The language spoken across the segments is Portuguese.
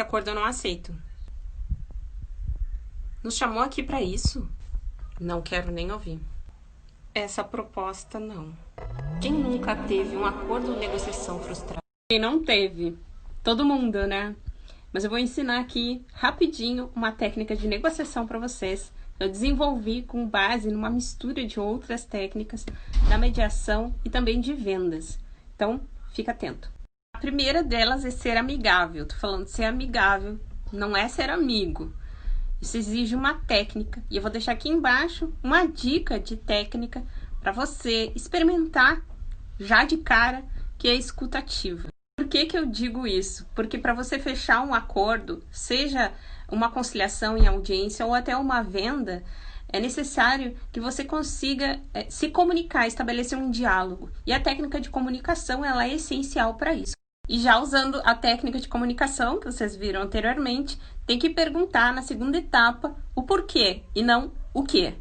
acordo eu não aceito. Nos chamou aqui pra isso? Não quero nem ouvir. Essa proposta não. Quem nunca teve um acordo ou negociação frustrado? Quem não teve? Todo mundo, né? Mas eu vou ensinar aqui rapidinho uma técnica de negociação para vocês. Eu desenvolvi com base numa mistura de outras técnicas da mediação e também de vendas. Então, fica atento. A primeira delas é ser amigável. Tô falando de ser amigável, não é ser amigo. Isso exige uma técnica. E eu vou deixar aqui embaixo uma dica de técnica para você experimentar já de cara, que é a escuta ativa. Por que que eu digo isso? Porque para você fechar um acordo, seja uma conciliação em audiência ou até uma venda, é necessário que você consiga se comunicar, estabelecer um diálogo. E a técnica de comunicação, ela é essencial para isso. E já usando a técnica de comunicação, que vocês viram anteriormente, tem que perguntar na segunda etapa o porquê e não o quê.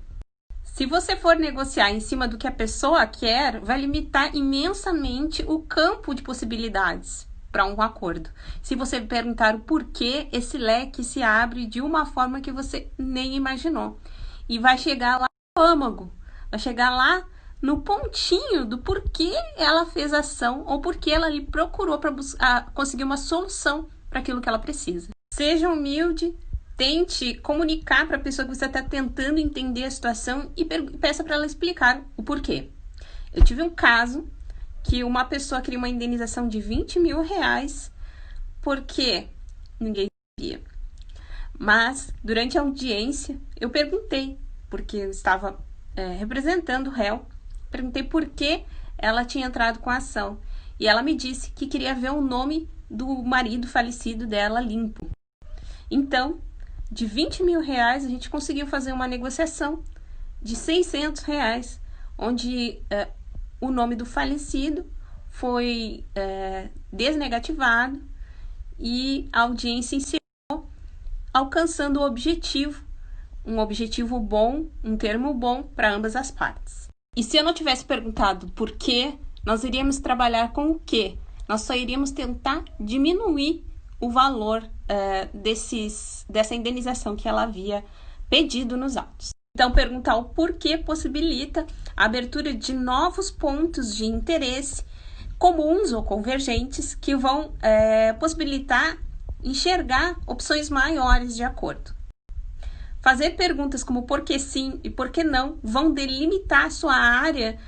Se você for negociar em cima do que a pessoa quer, vai limitar imensamente o campo de possibilidades para um acordo. Se você perguntar o porquê, esse leque se abre de uma forma que você nem imaginou. E vai chegar lá no âmago, vai chegar lá no pontinho do porquê ela fez a ação ou porquê ela lhe procurou para conseguir uma solução para aquilo que ela precisa. Seja humilde, tente comunicar para a pessoa que você está tentando entender a situação e peça para ela explicar o porquê. Eu tive um caso que uma pessoa queria uma indenização de 20 mil reais porque ninguém sabia. Mas, durante a audiência, eu perguntei, porque eu estava representando o réu, perguntei por que ela tinha entrado com a ação. E ela me disse que queria ver o nome do marido falecido dela limpo. Então, de 20 mil reais, a gente conseguiu fazer uma negociação de 600 reais, onde o nome do falecido foi desnegativado e a audiência encerrou, alcançando o objetivo, um objetivo bom, um termo bom para ambas as partes. E se eu não tivesse perguntado por quê, nós iríamos trabalhar com o quê? Nós só iríamos tentar diminuir o valor dessa indenização que ela havia pedido nos autos. Então, perguntar o porquê possibilita a abertura de novos pontos de interesse comuns ou convergentes que vão possibilitar enxergar opções maiores de acordo. Fazer perguntas como por que sim e por que não vão delimitar a sua área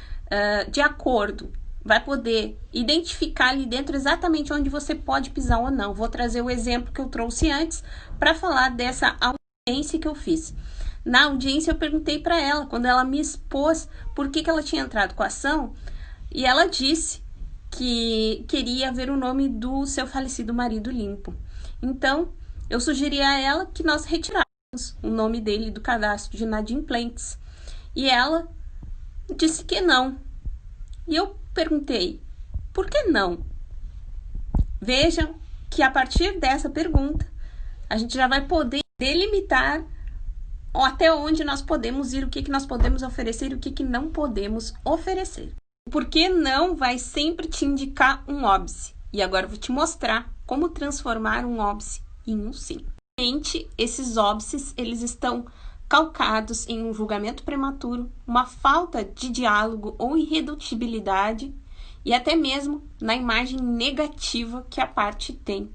de acordo. Vai poder identificar ali dentro exatamente onde você pode pisar ou não. Vou trazer o exemplo que eu trouxe antes para falar dessa audiência que eu fiz. Na audiência eu perguntei para ela, quando ela me expôs por que ela tinha entrado com a ação, e ela disse que queria ver o nome do seu falecido marido limpo. Então, eu sugeri a ela que nós retirássemos o nome dele do cadastro de inadimplentes. E ela disse que não. E eu perguntei, por que não? Vejam que a partir dessa pergunta, a gente já vai poder delimitar até onde nós podemos ir, o que nós podemos oferecer e o que não podemos oferecer. Por que não vai sempre te indicar um óbice? E agora eu vou te mostrar como transformar um óbice em um sim. Esses óbices, eles estão calcados em um julgamento prematuro, uma falta de diálogo ou irredutibilidade e até mesmo na imagem negativa que a parte tem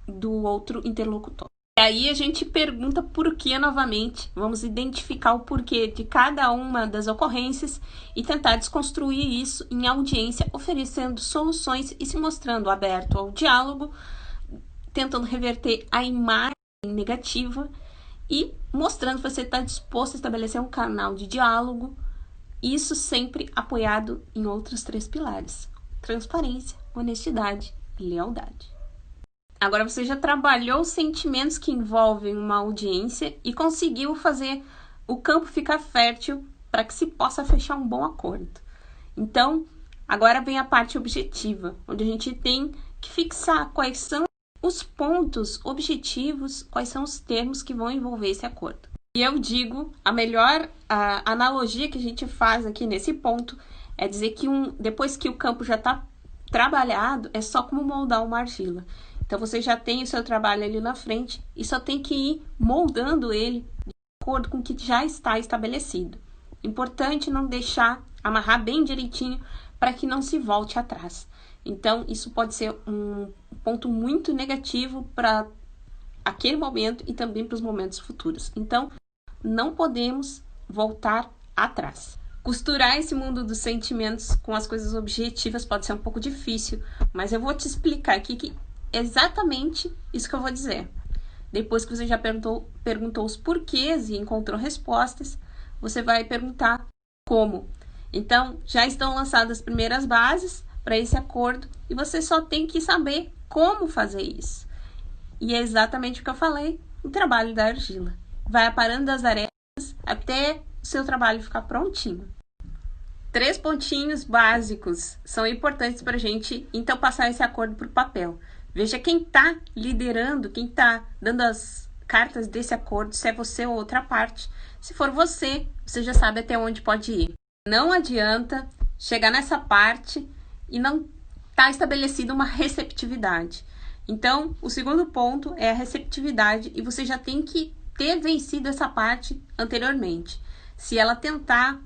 do outro interlocutor. E aí a gente pergunta por que novamente, vamos identificar o porquê de cada uma das ocorrências e tentar desconstruir isso em audiência, oferecendo soluções e se mostrando aberto ao diálogo, tentando reverter a imagem negativa e mostrando que você está disposto a estabelecer um canal de diálogo, isso sempre apoiado em outros 3 pilares: transparência, honestidade e lealdade. Agora você já trabalhou os sentimentos que envolvem uma audiência e conseguiu fazer o campo ficar fértil para que se possa fechar um bom acordo. Então, agora vem a parte objetiva, onde a gente tem que fixar quais são os pontos objetivos, quais são os termos que vão envolver esse acordo. E eu digo, a melhor analogia que a gente faz aqui nesse ponto é dizer que depois que o campo já está trabalhado é só como moldar uma argila. Então, você já tem o seu trabalho ali na frente e só tem que ir moldando ele de acordo com o que já está estabelecido. Importante não deixar amarrar bem direitinho para que não se volte atrás. Então, isso pode ser um ponto muito negativo para aquele momento e também para os momentos futuros. Então, não podemos voltar atrás. Costurar esse mundo dos sentimentos com as coisas objetivas pode ser um pouco difícil, mas eu vou te explicar aqui que exatamente isso que eu vou dizer. Depois que você já perguntou os porquês e encontrou respostas, você vai perguntar como. Então, já estão lançadas as primeiras bases para esse acordo e você só tem que saber como fazer isso. E é exatamente o que eu falei, o trabalho da argila. Vai aparando as arestas até o seu trabalho ficar prontinho. 3 pontinhos básicos são importantes para a gente, então, passar esse acordo para o papel. Veja quem está liderando, quem está dando as cartas desse acordo, se é você ou outra parte. Se for você, você já sabe até onde pode ir. Não adianta chegar nessa parte e não está estabelecida uma receptividade. Então, o segundo ponto é a receptividade e você já tem que ter vencido essa parte anteriormente. Se ela tentar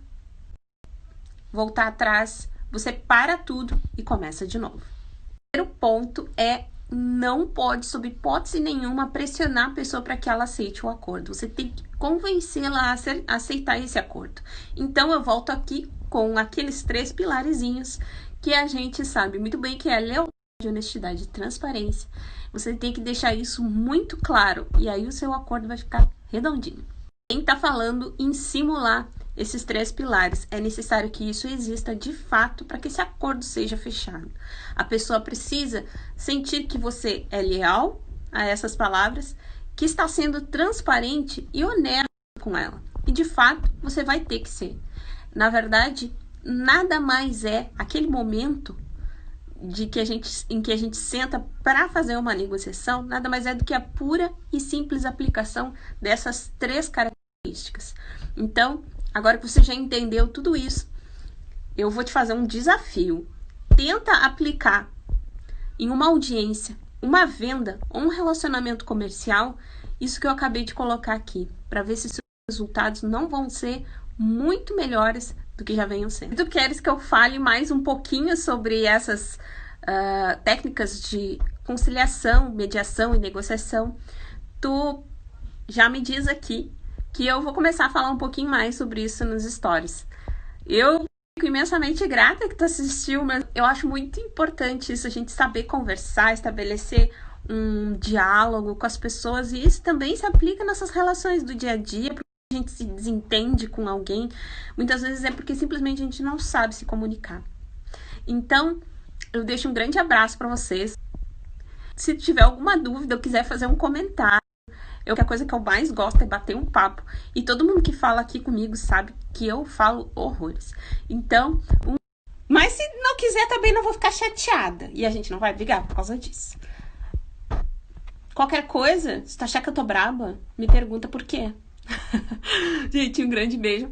voltar atrás, você para tudo e começa de novo. O primeiro ponto é não pode, sob hipótese nenhuma, pressionar a pessoa para que ela aceite o acordo. Você tem que convencê-la a aceitar esse acordo. Então, eu volto aqui com aqueles 3 pilarezinhos que a gente sabe muito bem que é a lealdade, honestidade e transparência. Você tem que deixar isso muito claro e aí o seu acordo vai ficar redondinho. Quem está falando em simular esses 3 pilares, é necessário que isso exista de fato para que esse acordo seja fechado. A pessoa precisa sentir que você é leal a essas palavras, que está sendo transparente e honesto com ela. E de fato, você vai ter que ser. Na verdade, nada mais é aquele momento em que a gente senta para fazer uma negociação, nada mais é do que a pura e simples aplicação dessas 3 características. Então, agora que você já entendeu tudo isso, eu vou te fazer um desafio. Tenta aplicar em uma audiência, uma venda ou um relacionamento comercial, isso que eu acabei de colocar aqui, para ver se os resultados não vão ser muito melhores do que já venham sendo. Tu queres que eu fale mais um pouquinho sobre essas técnicas de conciliação, mediação e negociação? Tu já me diz aqui que eu vou começar a falar um pouquinho mais sobre isso nos stories. Eu fico imensamente grata que tu assistiu, mas eu acho muito importante isso, a gente saber conversar, estabelecer um diálogo com as pessoas, e isso também se aplica nessas relações do dia a dia, porque a gente se desentende com alguém, muitas vezes é porque simplesmente a gente não sabe se comunicar. Então, eu deixo um grande abraço para vocês. Se tiver alguma dúvida ou quiser fazer um comentário, a coisa que eu mais gosto é bater um papo. E todo mundo que fala aqui comigo sabe que eu falo horrores. Então, mas se não quiser também não vou ficar chateada. E a gente não vai brigar por causa disso. Qualquer coisa, se tu achar que eu tô braba, me pergunta por quê. Gente, um grande beijo.